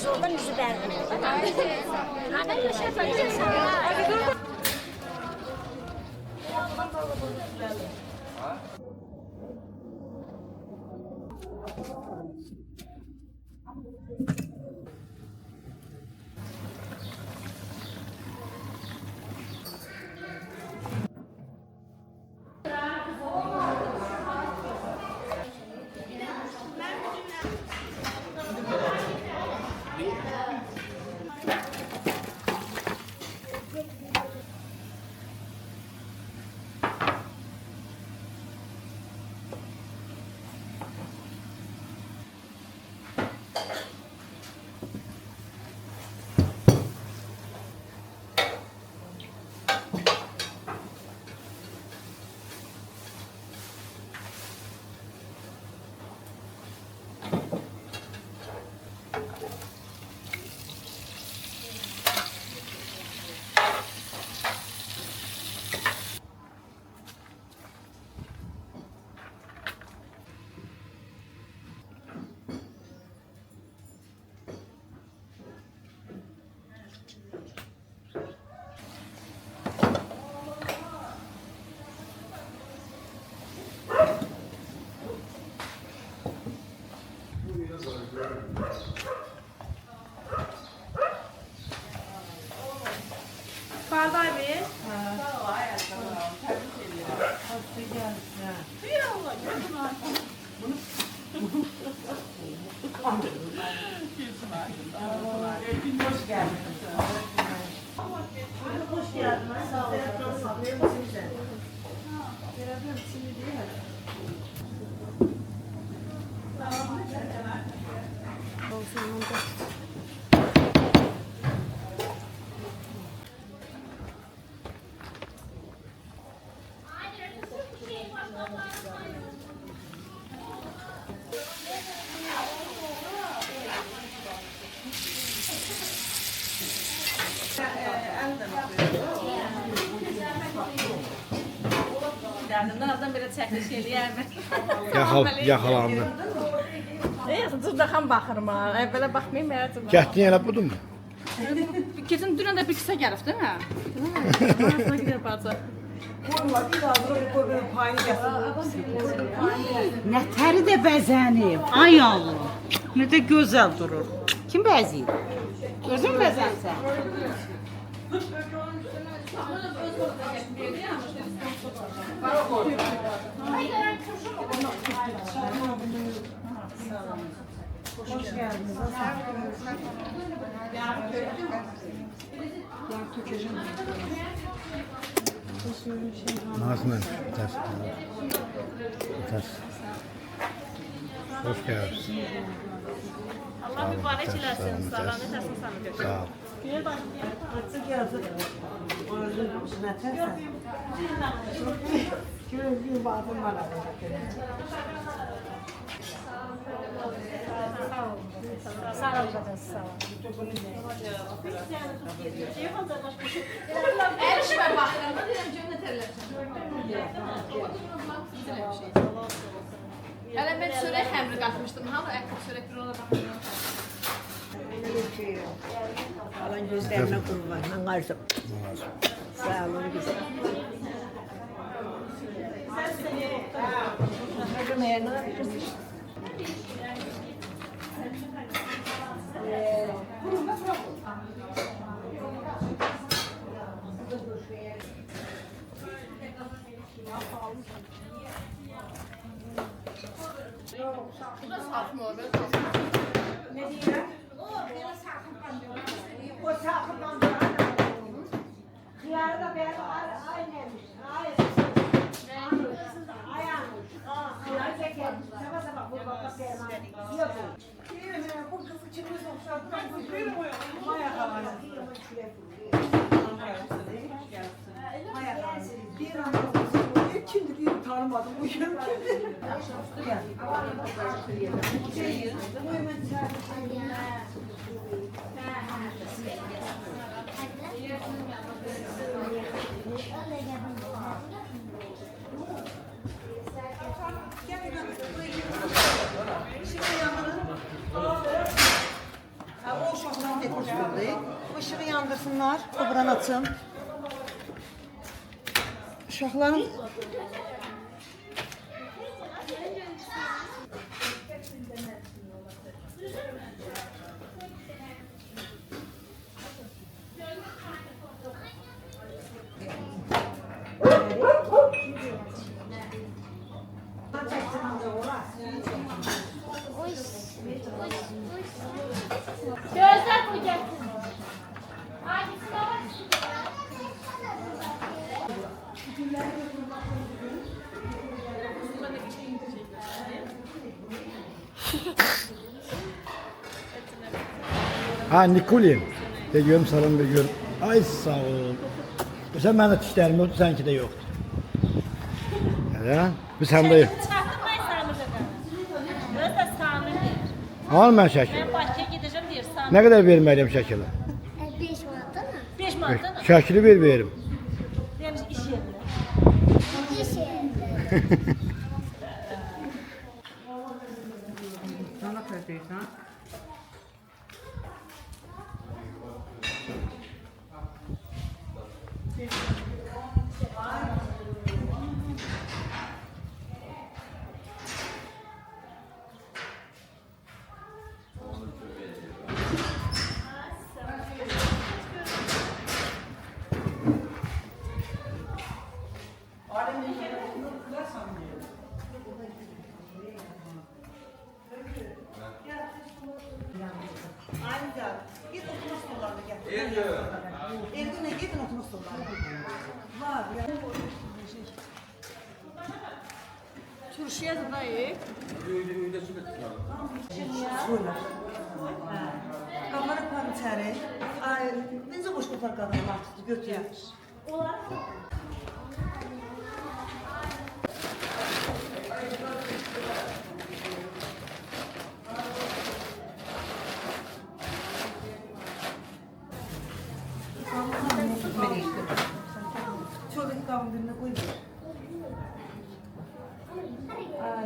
oradan yüzü vermiyor. Barday bir. Hoş geldin. Hoş geldin. Sağ olun. Derdimden adam belə çəkiliş eləyərmi? Yaxalandı. Cırdaxan baxırım ha. Əvvələ baxmayım, mənə cırdaxan. Gətdin elə budur mu? Keçən dünən də bir kisə gəlib, değil mi? Ağzına gider parça. Nə təri də bəzənib. Ay Allah. Nə də gözəl durur. Kim bəzəyib? Özün bəzənsən. Hoş geldiniz. Nasılsın? Ters. Hoş geldin. Allah mübarək eləsin, sağlamı təsin sağlamı. Sağ ol. Artık yazık. Orada nə tərsən? Gözlüyüm badım var. Sağ ol canım, sağ ol. Erişmə baxırım, deyirəm ki, nə tərləşəm. Hələ mən çörək xəmri qatmışdım, hamı ətli çörək bir ona baxıyorum. Alan gözlerine kurban. Ben karşım. Sağ olun güzel. Bu da salkım olur, ben Ne diyeyim? O sakın bandı. Kıyarda ben aynıymış. Ayağmış. Kıyar çeker. Sabah sabah bu baba serman. Yok. Bu kızı çıkmış olsa bu kıyır mı? Maya havana. Maya havana. Bir an kimdi bir tanımadım. Bu kim kimdi? Gel. fırçalayıp ışığı yandırsınlar. Kubran açın. Uşaqların Gözler koyacaksın. Hangisine bak? Ha Nikulin. De görüm salam bir gör. Ay sağ ol. Sen bende dişlerim yoktu, seninki de yoktu. Ya, biz hem de yok. Çatırmayı Samir da. Öz de Samir deyir. Al ben şəkil. Ben Bakıya gideceğim deyir Samir. Ne kadar vermeliyim şəkili? 5 manatda mı? 5 manatda mı? Şəkili verim. Demiş iş yerinde. İş yerinde. Sana koyacağım. Ayrıca git oturma stollarına gel. Evdine gidin oturma stollarına. Var ya. Turşuya da dayı. Buyurlar. Kamera pan içeri. Ay, nece boş kopar kadınlar tuttu götürüyor. Çöbek kabını koyuyor. Ay,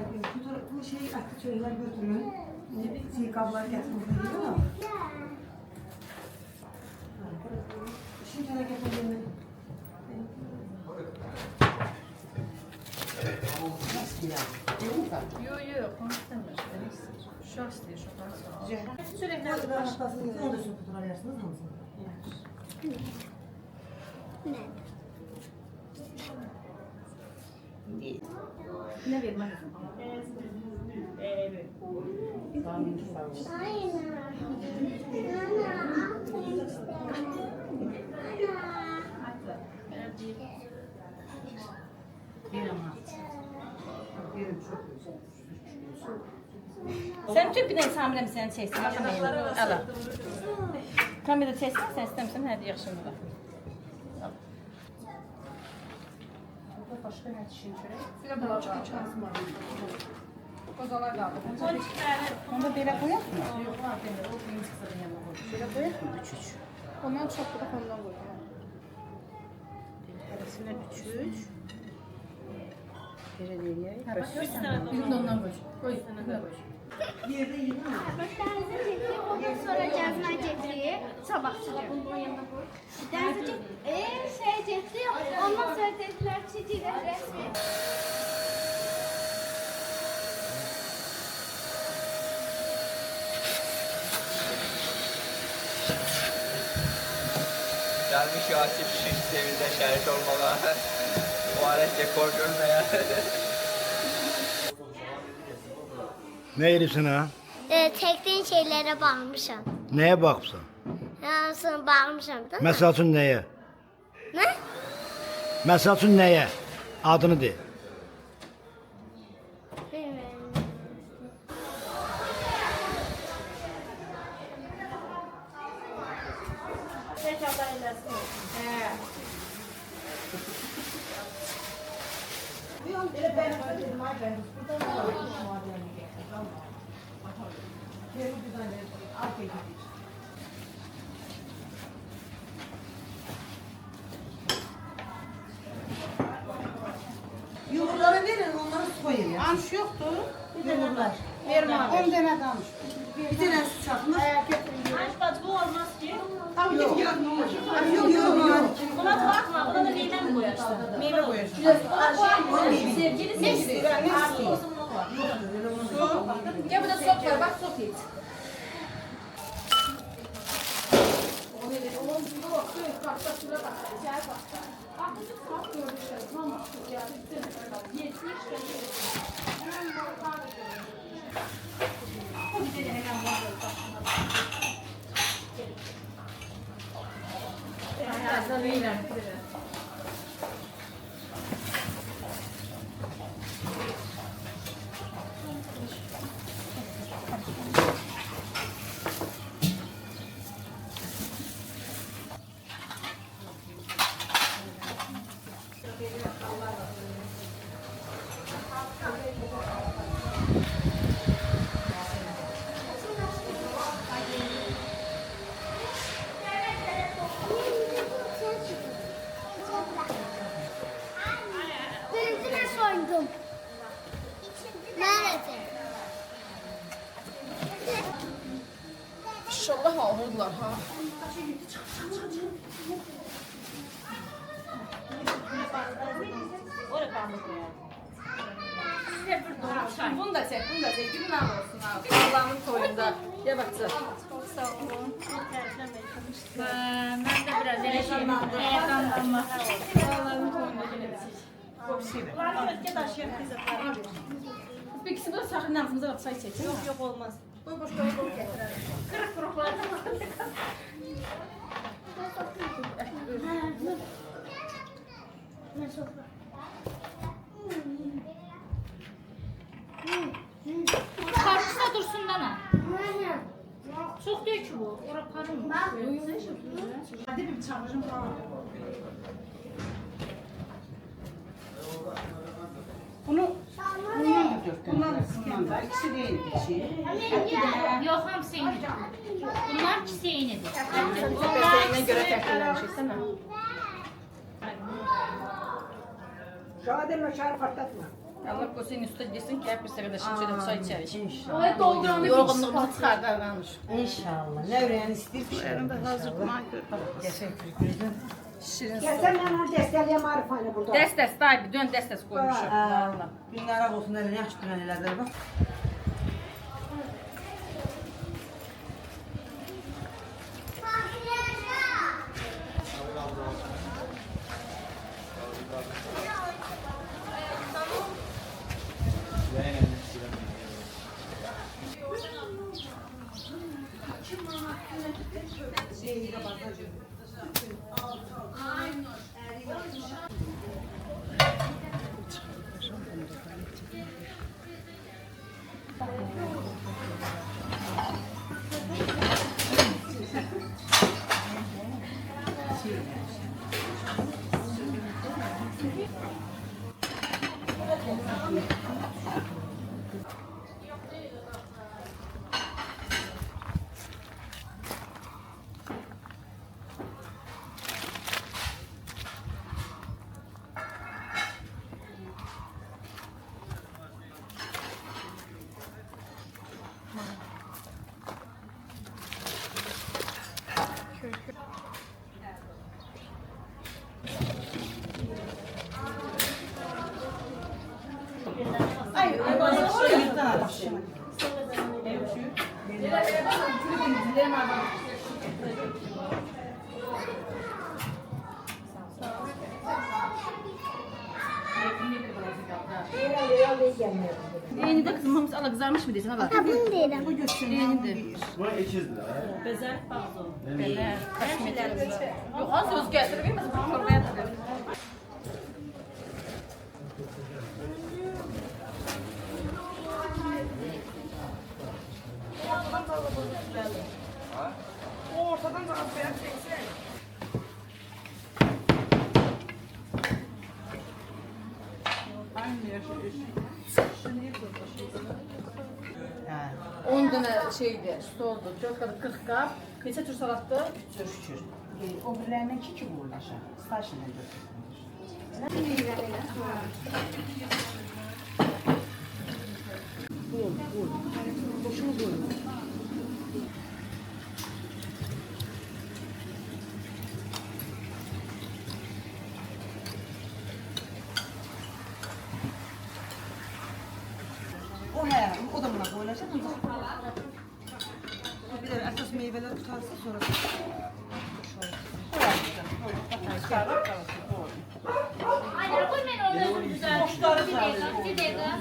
bu şey artık çocuklar götürüyor. Şey kablar getirmek değil mi? Şimdi ne getirdiğini. Yok yok, onu istemiyor. Uşaq istəyir, uşaq. Sürekli hastasınız. Onu da sürekli tuturarsınız hamısını. Ne vermelisin? Sen tüpüden Samir'e mi seni çeksin? Ala. Kamera çeksin, sen istemiyorsan hadi yaxşımdır. Başqa nə düşünürəm? Bir də bulaşıq çıxarsın var. Qozalar qaldı. Onda belə qoyaq mı? Yox, var demir. O birinci çıxsın yanına qoy. Belə qoyaq mı? 3-3. Ondan çox da ondan qoy. Hərəsinə 3-3. Belə deyək. Birini də ondan qoy. Qoy, birini də qoy. Yerde yine mi? Denize çekti, ondan sonra cazına çekti, sabahçıca. Denize çekti, ondan sonra dediler çiçeğiyle resmi. Gelmiş Yasif Şiş devirde şahit olmalı. O alet dekor görmeye. Ne yeripsin ha? Çektiğin şeylere bakmışım. Neye baksan? Yansın bakmışım değil mi? Məsəl üçün nəyə? Ne? Məsəl üçün nəyə? Adını de. Bilmiyorum. Bir an böyle ben dedim ay ben buradan da muadilini getirdim. Geri buradan arkaya gideceğim. Yumurları verin, onları su koyun ya. Anş yoxdur. Yumurlar. Vermə. 10 dənə danış. Bir tane su çakmış. Aç bacı bu olmaz ki. Buna bakma, buna da meyve mi koyarsın? Meyve koyarsın. Sevgili sevgili. Gel burada sok var, bak sok et. Benimkine soydum. Nerede? İnşallah alırlar ha. Oraya pamuk koyalım. Bunu da çek, bunu da çek. Günler olsun abi. Allah'ın toyunda. Gel baksana. Ben de biraz ele şeyim. Heyecanlanma. Allah'ın toyunda gene bir ikisi burada sakın ağzımıza bak çay çekin. Yok olmaz. Kırık kuruklar. Karşısına dursun dana. Çok değil ki bu. Orada karın mı? Hadi bir çamaşır falan. Bunu bunlar da ikisi değil bir şey. Yok ham senin. Bunlar ki seyinidir. Peseyine göre tekrar değil mi? Şu adamla şarap patlatma. Allah koysun üstüne desin ki hep bir seferde şimdi şöyle bir çay içeriz. İnşallah. Evet dolduranı yorgunluğunu çıkar davranış. İnşallah. Ne öğren istiyor? Yerinde hazır kumak Teşekkür ederim. şirin Gel sen bana destekleyen marifane burada. Destes daha bir dön destes koymuşum. Valla. Günler olsun da ne açtın neler bak. Yeni de kızım hamısı ala kızarmış mı diyeceksin hala? Bunu derim. Yeni de. Buna 200 lira. Bezel fazla. Böyle kaşmeler. Yok az söz getireyim mi? Çorbaya da verin. Ortadan da az beyaz çeksen. Ha. 10 tane şeydi, stoldu. 4 kadar 40 kap. Kaça tür salattı? Şükür. O birilerinden ki uğurlaşa. Saçına götürdüm. olacak mı? Bir de esas meyveler tutarsa sonra. Aynen koy beni orada güzel. Boşları Bir dakika, bir dakika.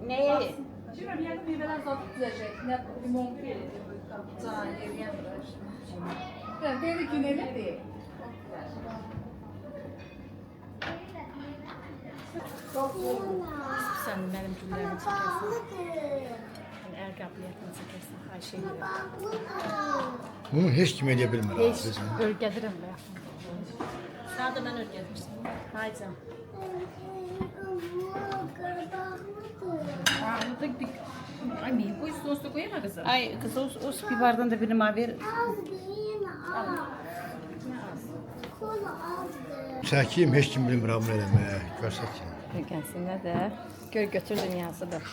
Neye? Bilmiyorum, yani meyveler zaten düzelecek. Ne limon gelecek. Can, eriyen biraz. Ben de güneli değil. Sen benim cümlelerimi çekersin. Yani eğer kabiliyetini çekersin, her şeyi bilirim. Bunu hiç kim edə bilmir. Hiç, örgədirəm be. Sağ da mən örgədirmişim. Haydi canım. Ay meyve bu üstü üstü koyayım mı kızım? Ay kız o biberden de birini ver. Çəkiyim, heç kim bilmir bunu eləmək. Görsək. Örgənsinlər də. Gör götür dünyasıdır.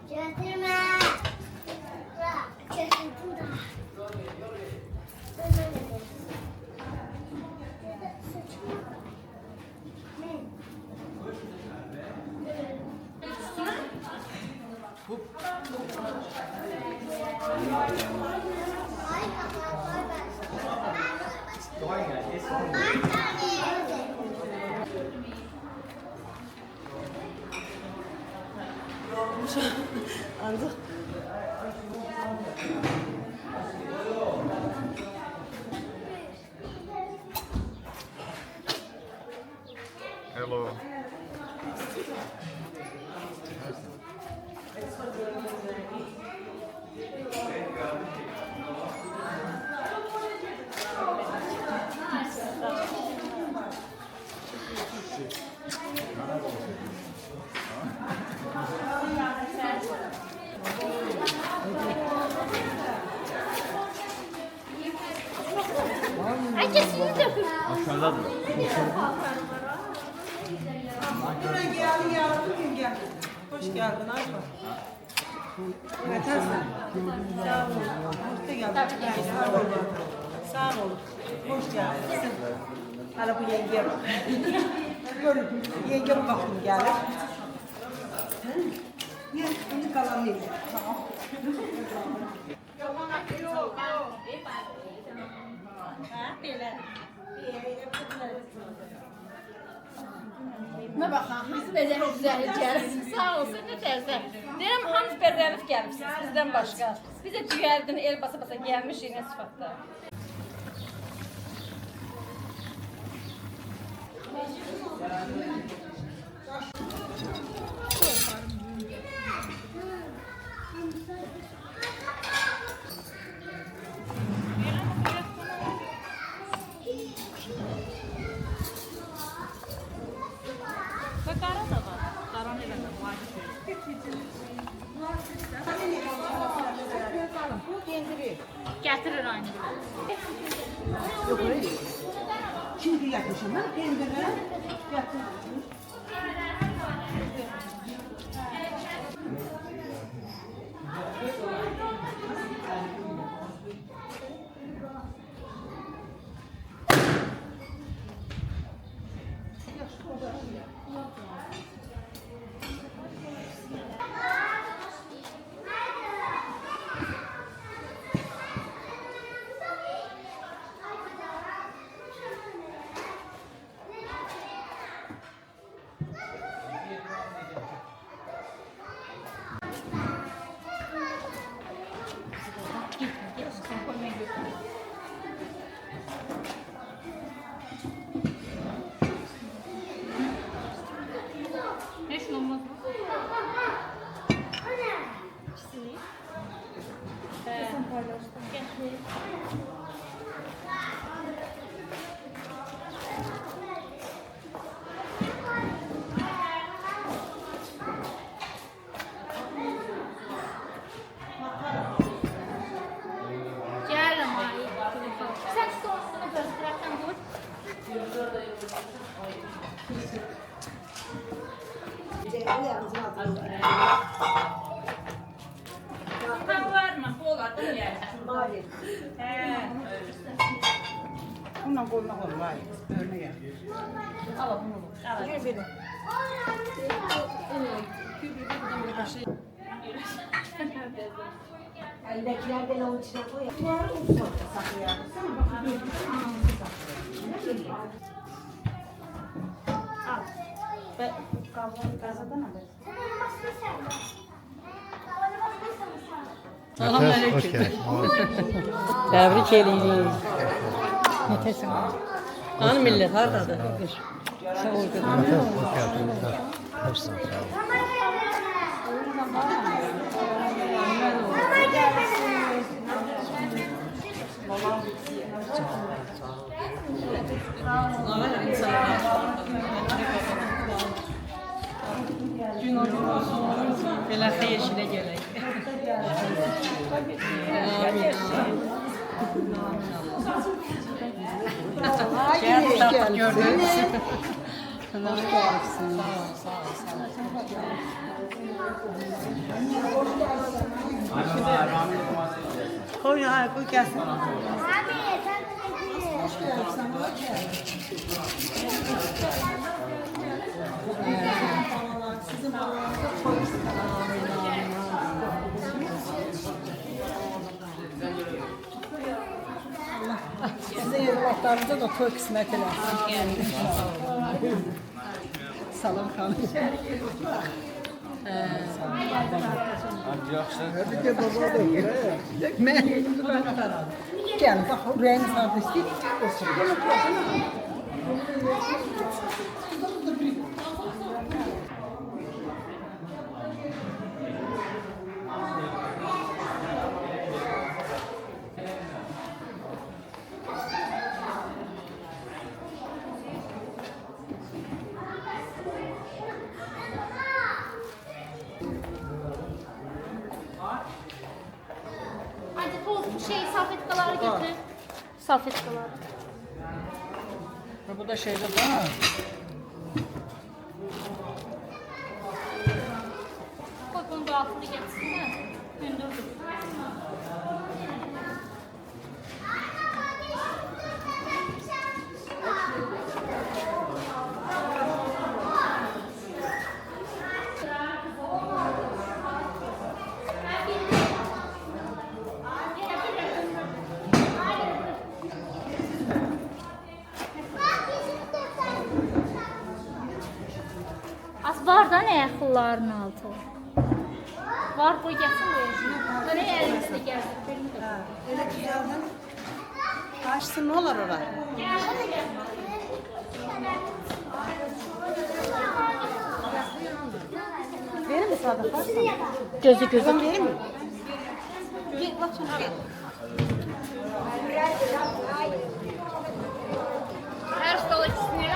Getirme. Bırak. Getirdim de. Ancak Hello. Ay kesin dökün. Aşağıdadır. buraya geldin ya. Bugün geldin. Hoş geldin Ayfa. Evet Hasan. Sağ olun. Hoş geldin. Sağ olun. Sağ olun. Hoş geldin. Hala bu yengeye bak. Görün. Yengeme bakın gelir. Yer, şimdi kalan değil. Tamam. Ne bakalım, biz beceri güzel gəlib. Sağ olsun, ne tərsə. Deyirəm, hamınız bezərif gəlibsiniz, bizdən başqa. Biz də cüyərdin, el basa-basa gəlmişik, nə sıfatda. Gətirir aynı gibi. Yok öyle. Şimdi yaklaşım ben kendine yaklaşım. Heç nə olmaz. var değil mi yani? Bununla koymak olur. Hayır. Örne gel. Al bunu. Al. Gel beni. Eldekiler de lavun içine koy. Hoş geldin. Təbrik edirik. Nətəsən? Hanı millət, hardadır? Sağ ol qızım. Hoş geldiniz. Hepsini sağ olun. Belə xeyir işinə gələk. Gəl, tapıq gördünüz. Hoş gəlsin. Koy ha koy gelsin. Sizin evlatlarınıza da toy qismət eləsin. Salam xanım. Mən gəl, bax, ürəyiniz harada istəyir, olsun. Hadi bu salfetkaları getir. Salfetkaları. Bu da şeydə var. Koy bunu da altını getirsinler. Gündürdüm. Az var da ne yaxınların altı? Var koy gelsin buraya. Öyle elimizde gelsin. Öyle güzelden. Açsın ne olur orada? Verir mi Sadık? Gözü gözü. Ben vereyim mi? Git bak şuna gel. Her stola ikisini mi?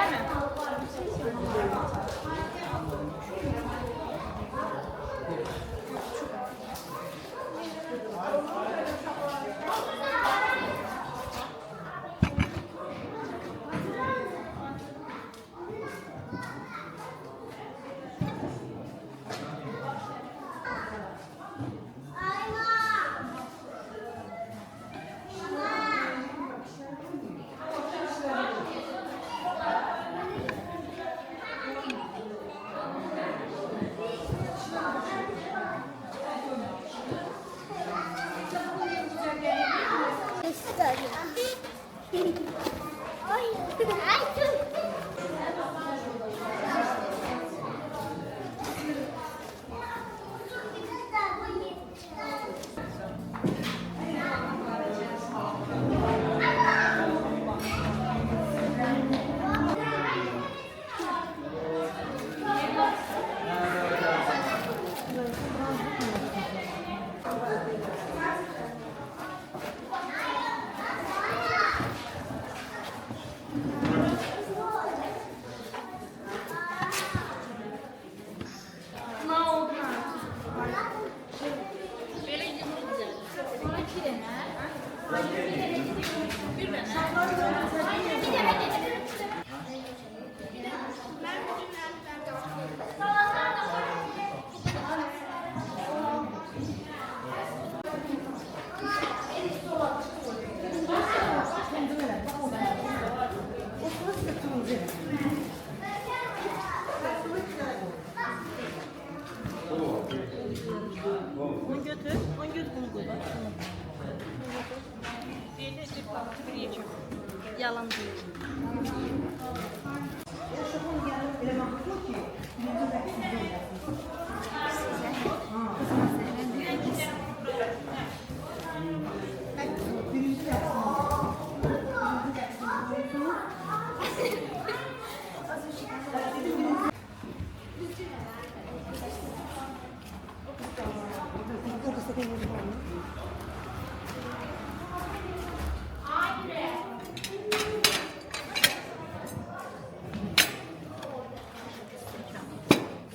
Yalan değil.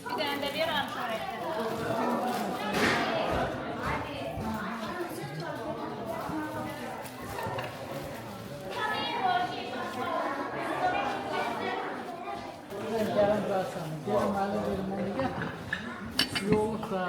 Bir tane de bir an sonra. Gəlin burasan. Gəlin mənim verim onu gəl. Yoxsa.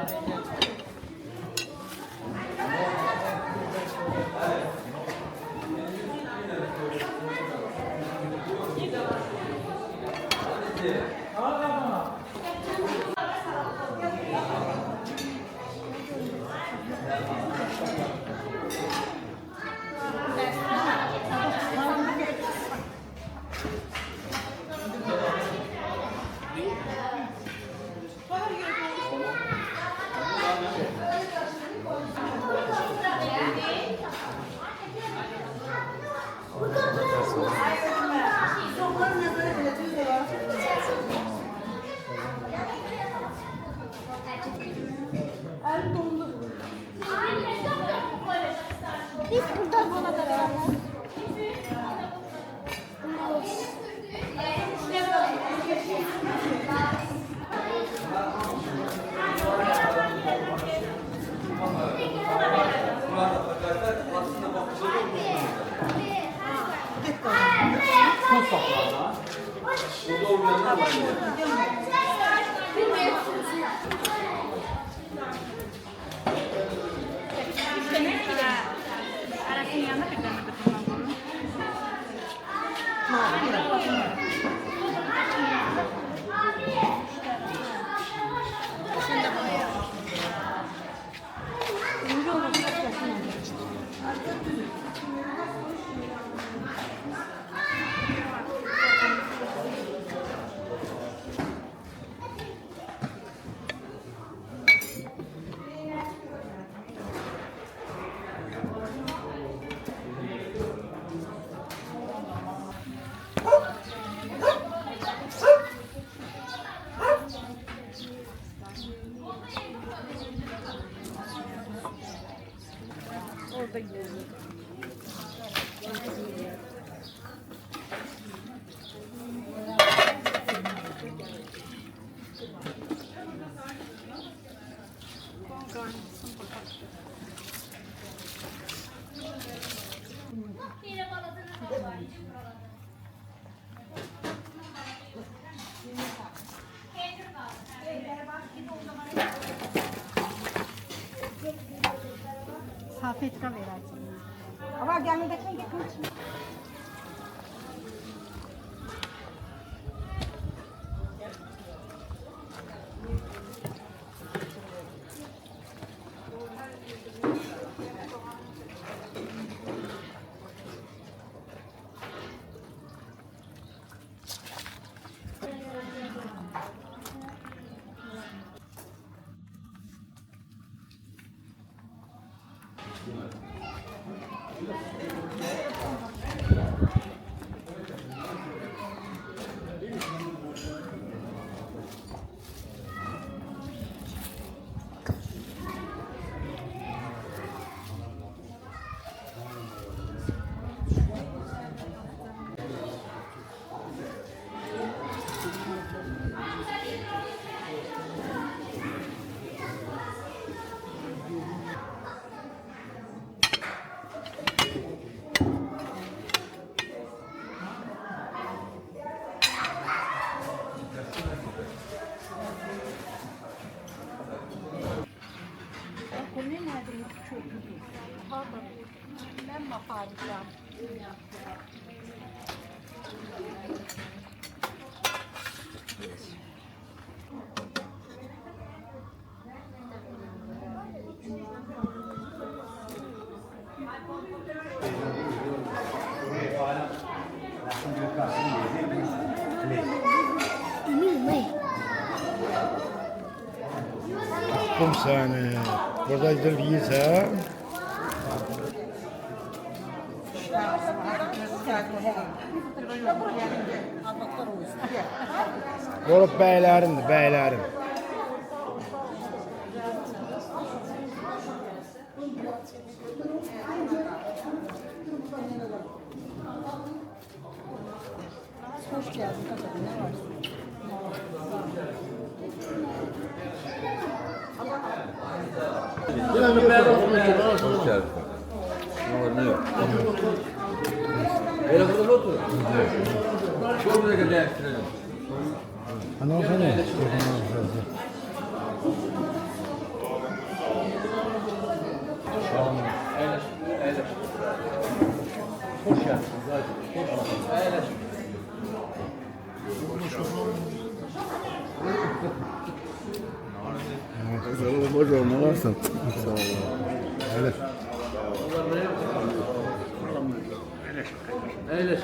Biz burada bana Arasın yanına bir tane de tamam olur. Safetka verəcəm. Ama gəlmədəkən gətirəcəm. Ben makaracağım. Öptüm seni. Burada gidip yiyirsen. Olup beylerimdir, beylerim. Hoş geldin kızım. Ne var? Hoş geldin. Ne var ne yok. Böyle burada otur. Çok güzel değiştirelim. Hani olsa ne? Hoş geldin. Eğleş. Hoş olmalısın. Sağ ol. Evet. Eğleş.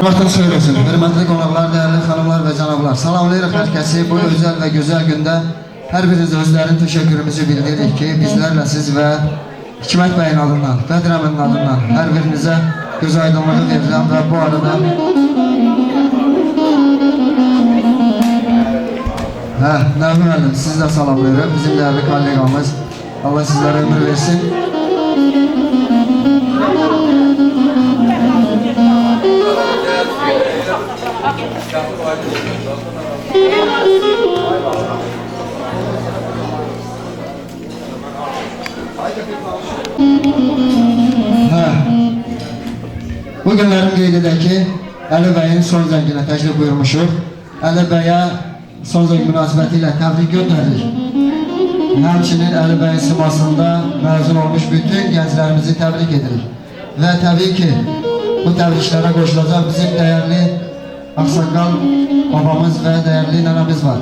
Vaxtını söylesin. Hörmətli qonaqlar, dəyərli xanımlar və cənablar. Salamlayırıq hər kəsi bu özəl və gözəl gündə. Hər biriniz özlərin təşəkkürümüzü bildiririk ki, bizlərlə siz və Hikmət bəyin adından, Bədir əminin adından hər birinizə göz aydınlığı verirəm və bu arada Nəvmi müəllim, sizi də salamlayırıq. Bizim dəyərli kolleqamız. Allah sizlərə ömür versin. Bu günlərin qeyd edək ki, Əli bəyin son zənginə təklif buyurmuşuq. Əli bəyə son zəng münasibəti ilə təbrik göndəririk. Həmçinin Əli bəyin simasında məzun olmuş bütün gənclərimizi təbrik edirik. Və təbii ki, bu təbriklərə qoşulacaq bizim dəyərli Ağsaqqal babamız və dəyərli nənəmiz var.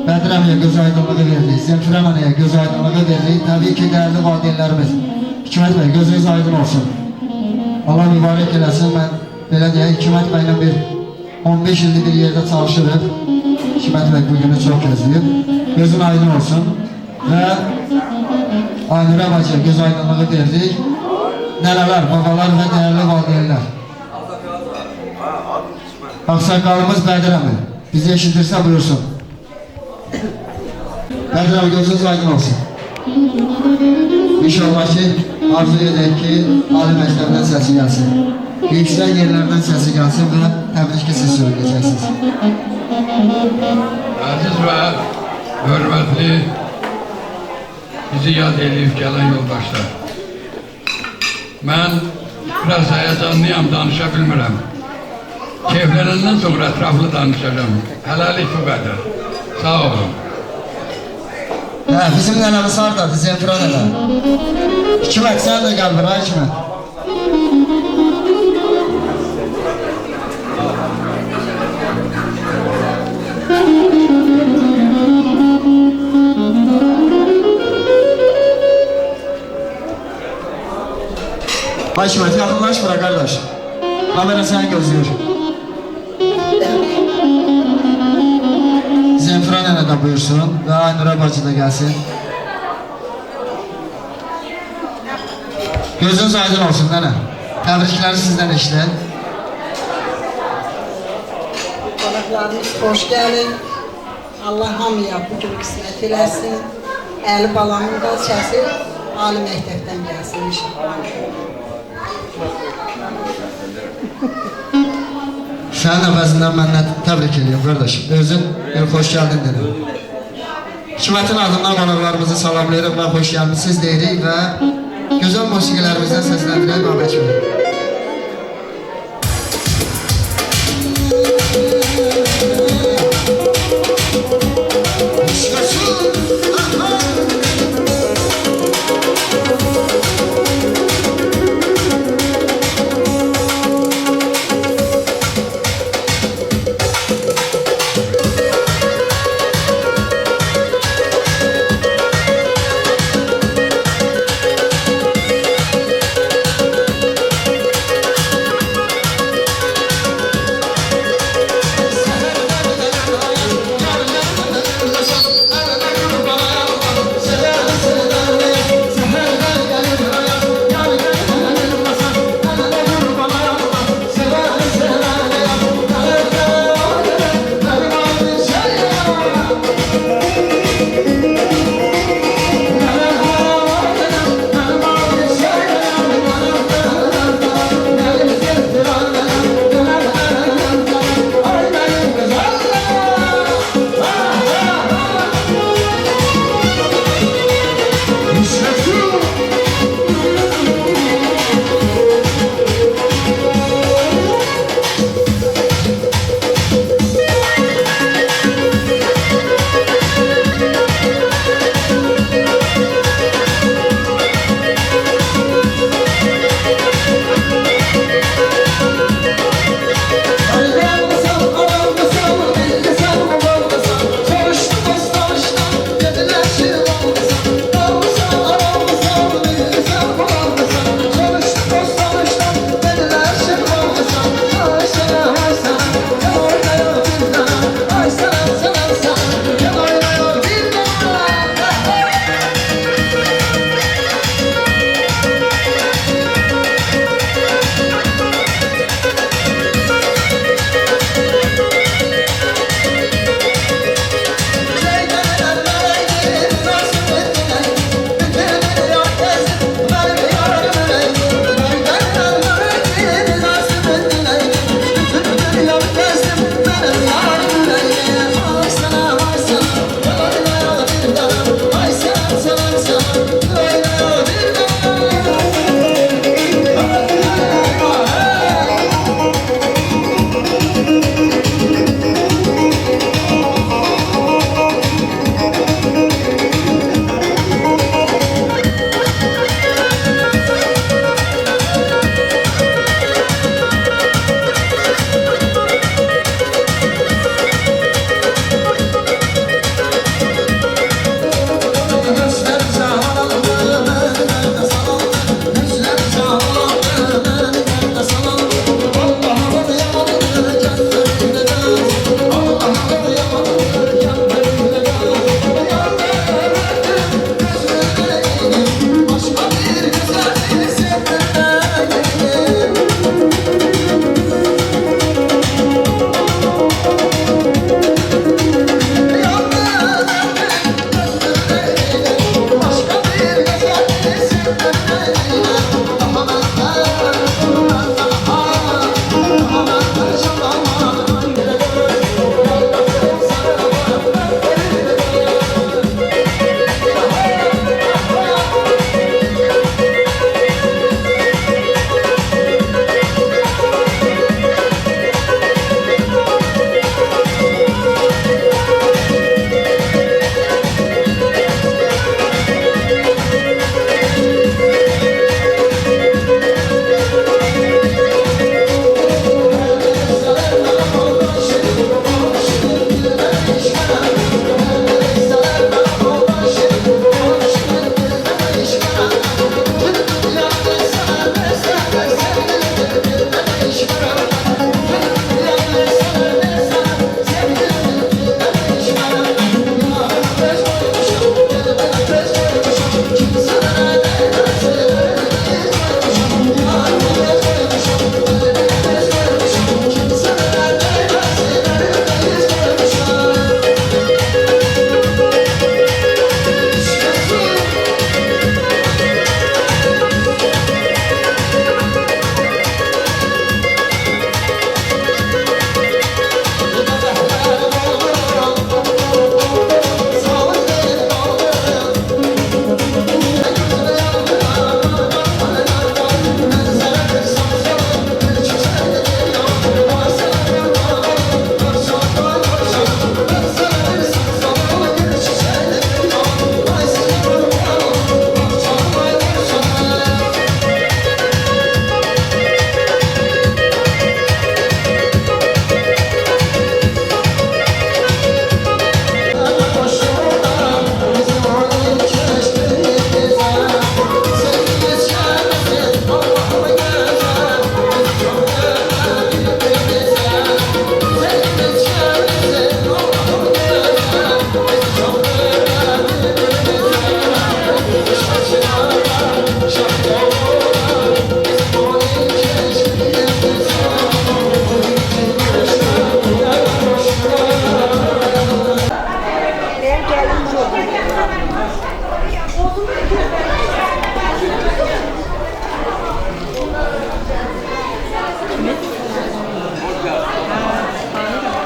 Bədir əmiyə göz aydınlığı veririk, Zemfirə mənəyə göz aydınlığı veririk. Təbii ki, dəyərli valideynlərimiz. Hikmət bəy, gözünüz aydın olsun. Allah mübarək eləsin. Mən belə deyək, Hikmət bəylə bir 15 ildir bir yerdə çalışırıq. Hikmət bəy bu günü çox gözləyib. Gözün aydın olsun. Və Aynurə bacı göz aydınlığı verdik. Nələlər, babalar və dəyərli valideynlər. Ağsaqqalımız Bədir əmi. Bizi eşidirsə buyursun. Bədir əmi gözünüz aydın olsun. İnşallah ki, arzu edək ki, Ali məktəbdən səsi gəlsin. Yüksək yerlərdən səsi gəlsin və təbrik ki, siz söyləyəcəksiniz. Aziz və hörmətli bizi yad edib gələn yoldaşlar. Mən biraz həyəcanlıyam, danışa bilmirəm. Keyflənəndən sonra ətraflı danışacağım. Hələlik bu qədər. Sağ olun. Bizim nənəmiz hardadır, Zemfira nənə? Hikmət, sən də gəl bura, Hikmət. Ay Hikmət, yaxınlaş bura, qardaş. Kamera səni gözləyir. Zemfira nənə də buyursun və Aynurə bacı da gəlsin. Gözünüz aydın olsun nənə. Təbrikləri sizdən eşidən. Qonaqlarımız xoş gəlin. Allah hamıya bu gün qismət eləsin. Əli balamın da səsi Ali məktəbdən gəlsin inşallah. Sənin əvəzindən məndən təbrik edirəm, qardaşım. Özün bir xoş gəldin dedim. Hikmətin adından qonaqlarımızı salamlayırıq və xoş gəlmişsiniz deyirik və gözəl musiqilərimizdən səsləndirək Babək bəy.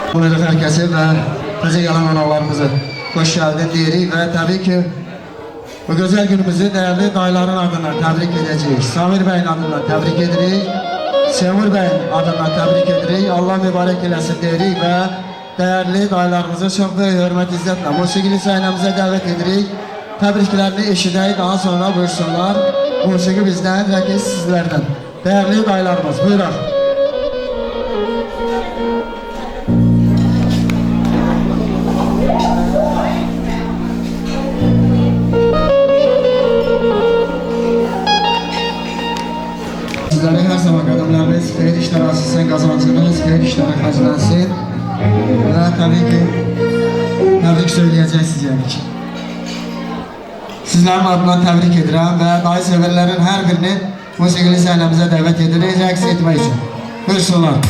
Buyuruq hər kəsi və təzə gələn analarımızı xoş gəldin deyirik və təbii ki, bu gözəl günümüzü dəyərli dayıların adından təbrik edəcəyik. Samir bəyin adından təbrik edirik, Seymur bəyin adından təbrik edirik. Allah mübarək eləsin deyirik və dəyərli dayılarımızı çox böyük hörmət izzətlə musiqili səhnəmizə dəvət edirik. Təbriklərini eşidək, daha sonra buyursunlar. Musiqi bizdən, rəqs sizlərdən. Dəyərli dayılarımız, buyuraq. Sizlərə hər zaman qədəmləriniz, xeyir işlər asılsın, qazancınız, xeyir işlərə xərclənsin və təbii ki, təbrik söyləyəcəksiniz yəni ki. Sizlərin adından təbrik edirəm və dayı sevərlərin hər birini musiqili səhnəmizə dəvət edirik, rəqs etmək üçün. Buyursunlar.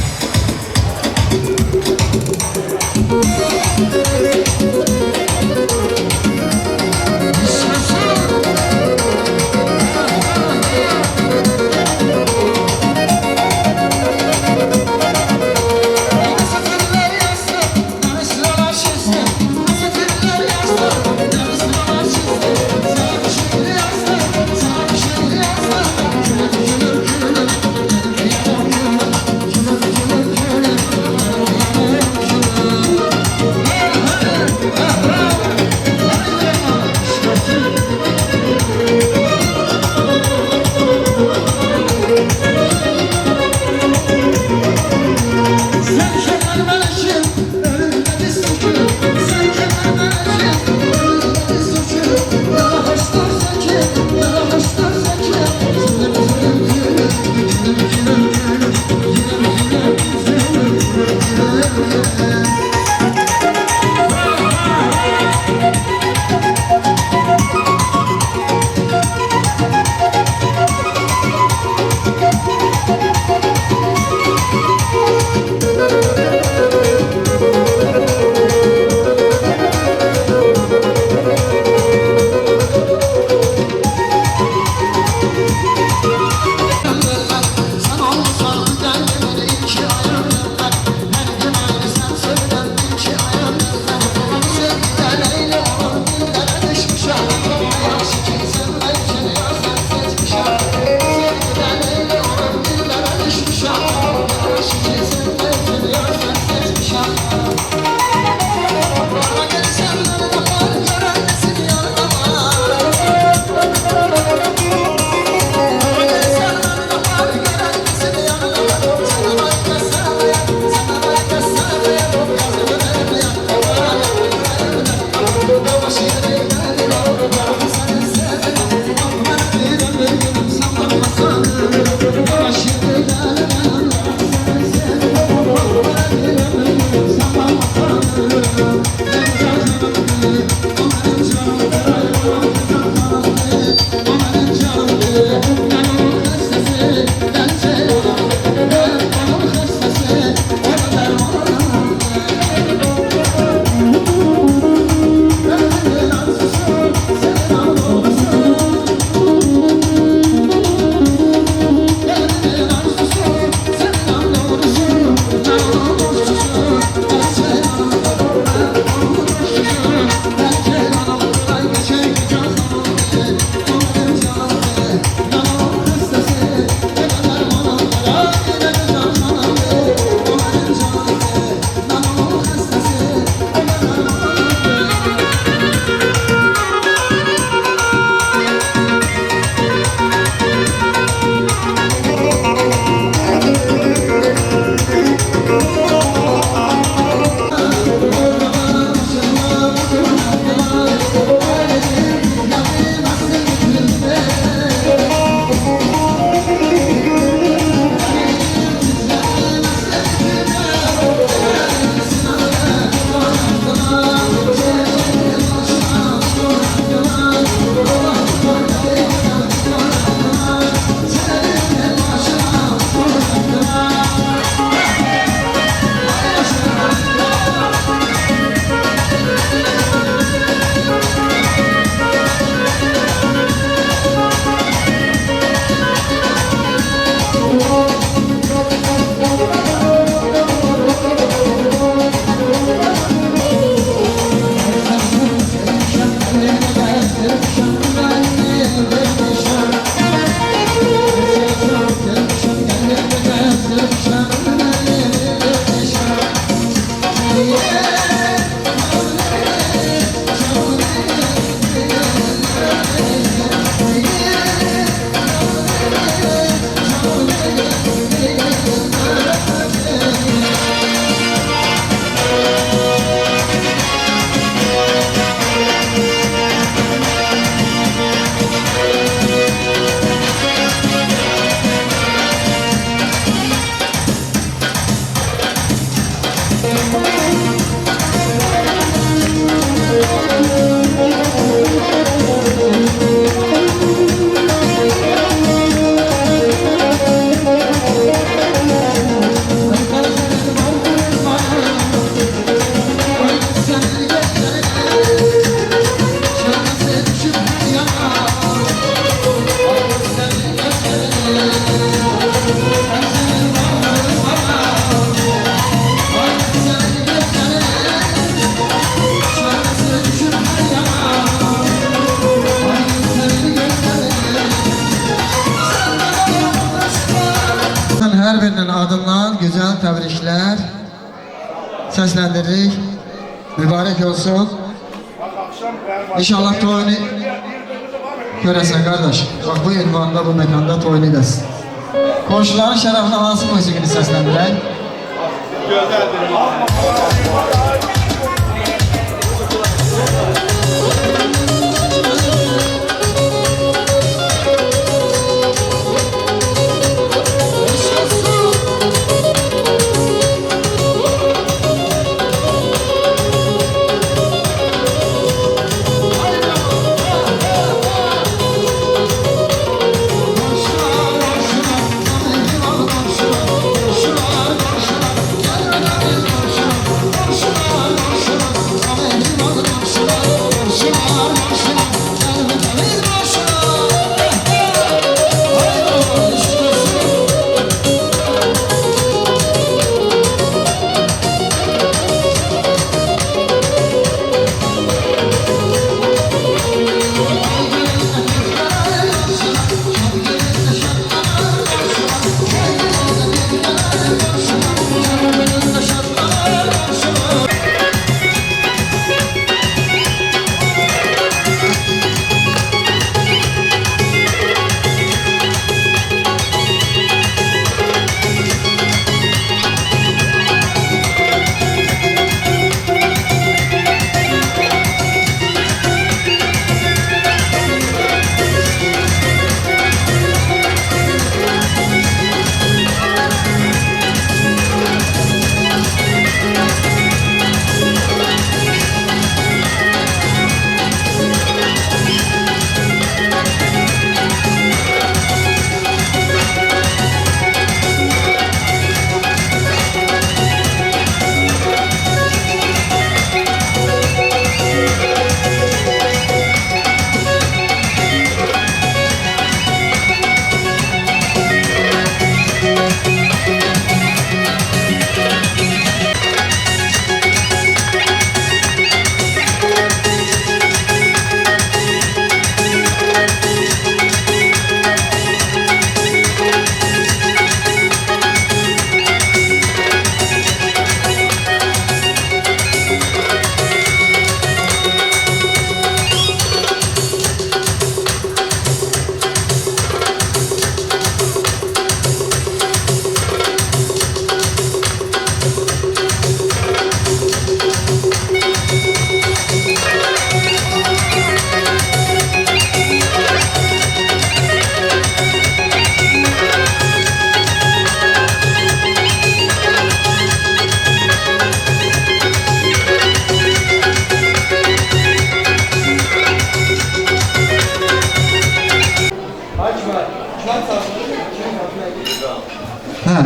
Her birinin adından güzel təbriklər səsləndiririk. Mübarək olsun. İnşallah toyunu görəsən qardaş. Bax bu ünvanda, bu mekanda toyunu edəsin. Qonşuların şərəfinə hansı musiqini səsləndirək?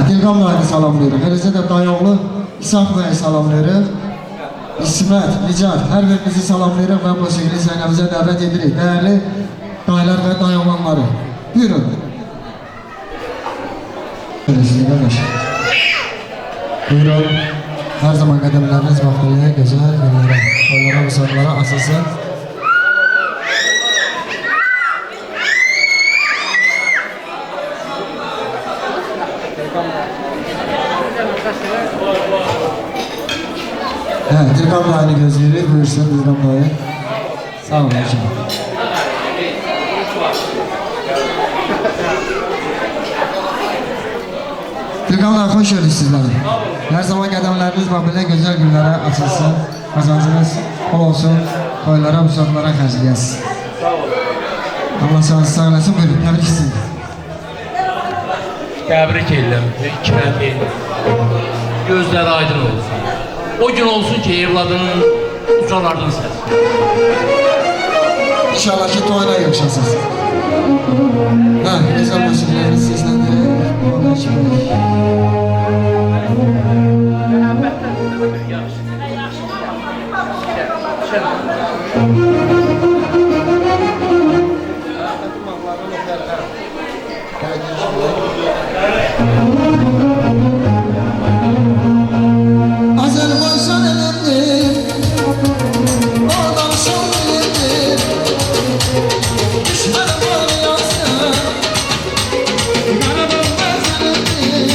Dilqam Nayını salamlayırıq. Eləcə də dayıoğlu İsaq bəyi salamlayırıq. İsmət, Nicat, hər birinizi salamlayırıq və musiqili səhnəmizə dəvət edirik. Dəyərli dayılar və dayıoğlanları. Buyurun. Böyle size qardaş. Buyurun. Hər zaman qədəmləriniz vaxtlıya, gözəl günlərə, onlara, müsaqlara asılsın. Dilqam Nayını gözləyirik. Buyursun Dilqam Nayı. Sağ olun. Dilqam Nayı, xoş gördük sizləri. Hər zaman qədəmləriniz belə gözəl günlərə açılsın. Qazancınız bol olsun. Toylara, müsaqlara xərcləyəsiniz. Allah sağ eləsin. Buyurun, təbrik etsin. Təbrik edirəm. Kirəm deyil. Gözləri aydın olsun. O gün olsun ki evladının ucalardan səs. İnşallah ki toyuna yığışasınız. Hə, necə musiqiləriniz sizləndir? Allah kimi. Azərbaycan elimdir, oradan son elimdir. Düşmənim var yazsın, mənə dönməz elimdir.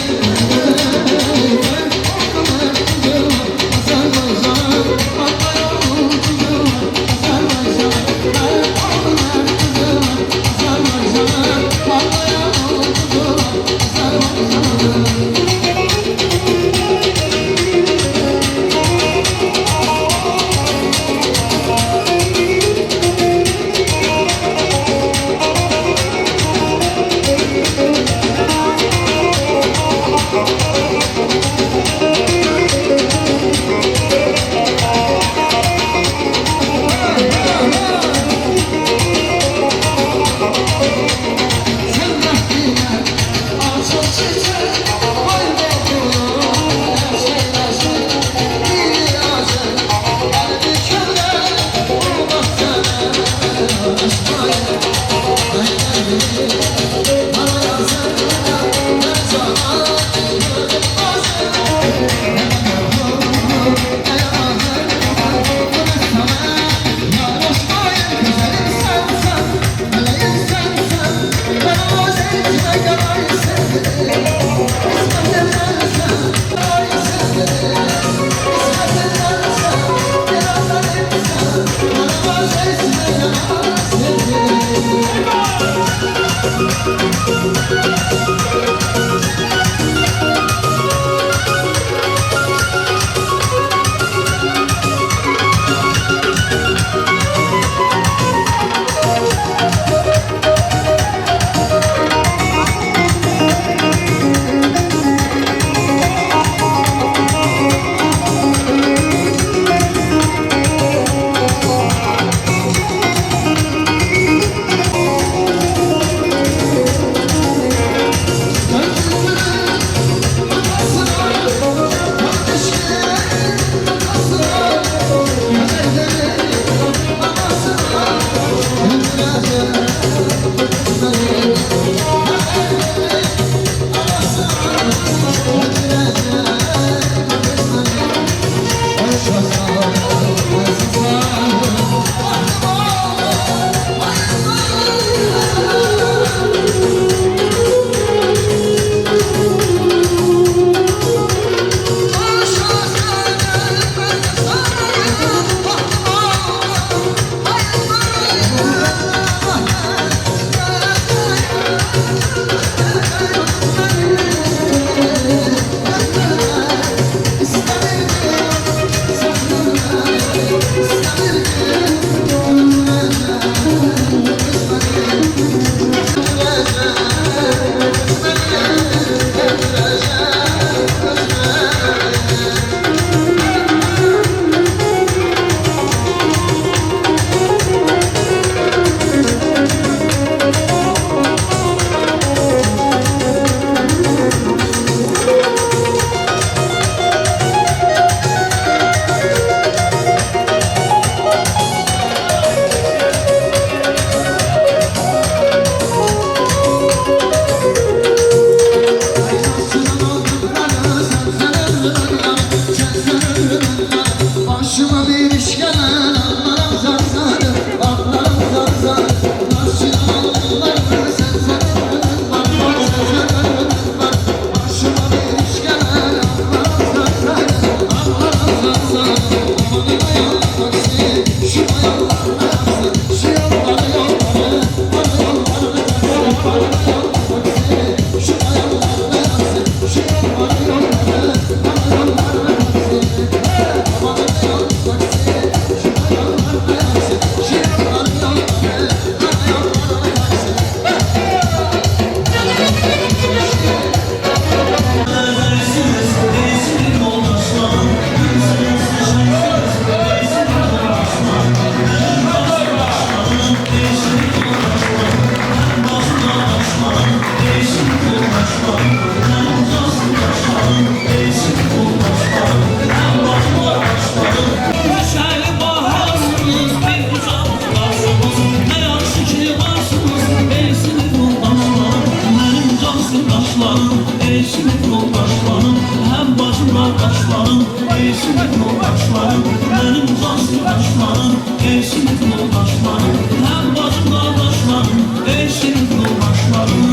yoldaşlarım, ey sinif yoldaşlarım, benim cansız yoldaşlarım, ey sinif yoldaşlarım, hem bacım kardeşlerim, ey sinif yoldaşlarım.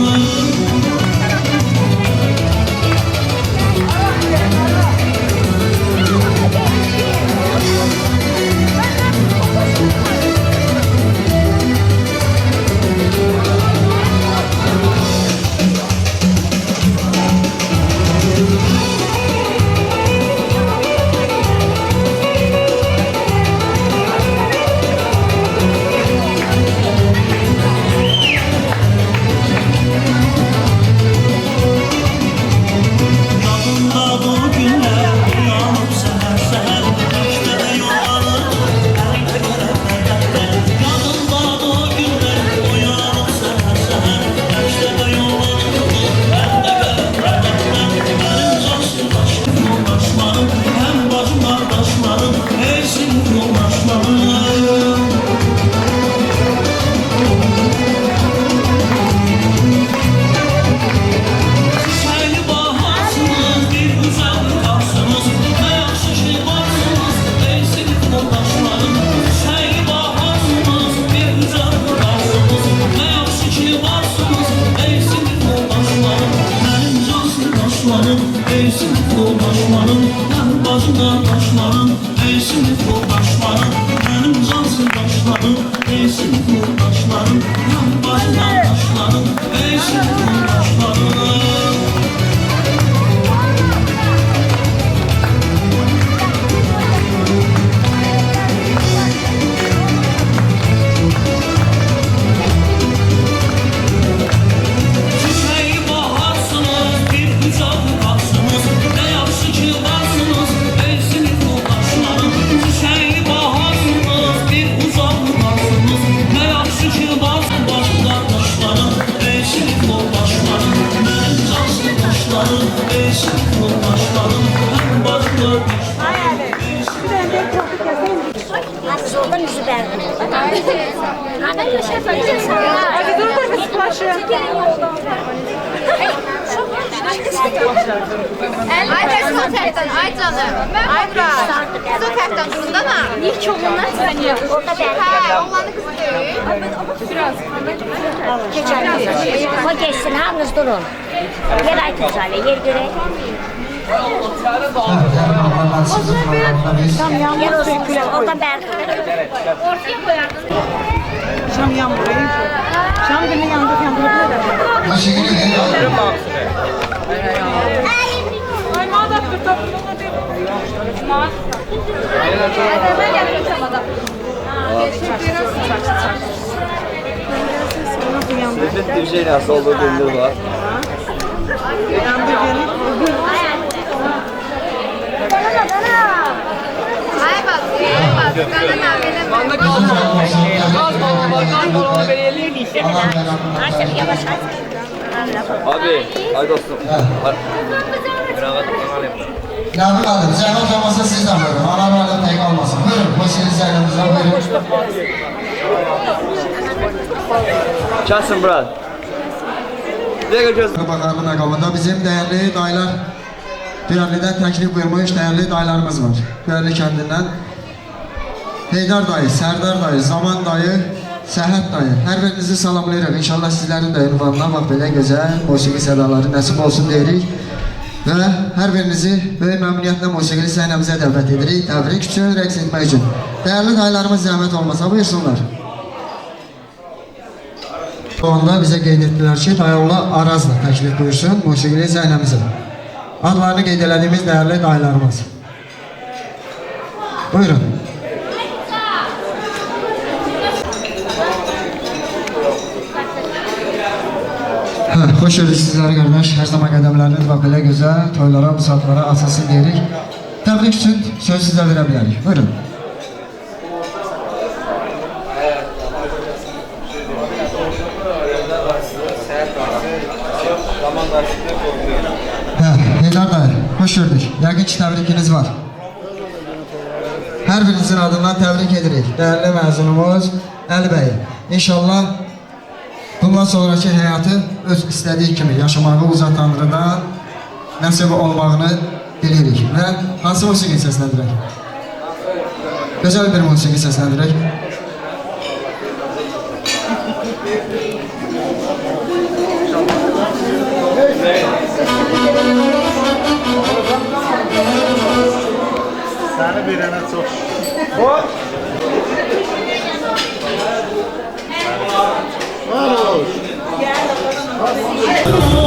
Ey sinif yoldaşlarım, hem bacım kardeşlerim, ey sinif yoldaşlarım, benim cansız yoldaşlarım, ey sinif yoldaşlarım, hem bacım kardeşlerim, ey sinif yoldaşlarım. Soldan yüzü berdi. Hadi dur kız başı. Ay ters o tərəfdən, ay canım. Ay bura. Kız o tərəfdən qızından ha. İlk çoğundan tanıyor. Orada berdi. Hə, oğlanı qızı deyil. Biraz. Geçer. O geçsin, hamınız durun. Yer aytın zale, yer görək. Yer olsun, oradan berdi. Ortaya koyardın. Şam yağmurayı. Şam günü yandık yağmurabilir de. Ay madem tutup Bütün bir şey nasıl olduğu belli var. Ay bak, qanın əvvələ. Banda kaldı. Gaz balonu belirleyin işte. Abi, hadi dostum. Bravo, kanal yapalım. Nabi Hanım, zəhmət olmasa siz də buyurun. Ana rayonun tək olmasın. Buyurun, hoşçeniz yayınımıza buyurun. Çalsın Brad. Dəqiqə göz. Bakanlı məqamında bizim dəyərli dayılar, Duyarlı'dan təklif buyurmuş dəyərli dayılarımız var. Duyarlı kəndindən Heydar dayı, Sərdar dayı, Zaman dayı, Səhət dayı. Hər birinizi salamlayırıq. İnşallah sizlərin də ünvanına bax belə gözəl musiqi sədaları nəsib olsun deyirik. Və hər birinizi böyük məmnuniyyətlə musiqili səhnəmizə dəvət edirik. Təbrik üçün, rəqs etmək üçün. Dəyərli dayılarımız zəhmət olmasa buyursunlar. Bu anda bizə qeyd etdilər ki, Dayıoğlu Arazla təklif buyursun musiqili səhnəmizə. Adlarını qeyd elədiyimiz dəyərli dayılarımız. Buyurun. Xoş gördük sizləri qardaş. Hər zaman qədəmləriniz və belə gözəl toylara, bu saatlara açılsın deyirik. Təbrik üçün söz sizə verə bilərik. Buyurun. Heydar dayı, xoş gördük. Yəqin ki, təbrikiniz var. Hər birinizin adından təbrik edirik. Dəyərli məzunumuz Əli bəy. İnşallah bundan sonraki həyatı öz istədiyi kimi yaşamağı uca Tanrıdan nəsib olmağını Bilirik. Və hansı musiqini səsləndirək? Gözəl bir musiqi səsləndirək. Səni birənə çox. Boş. Thank you.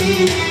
Müzik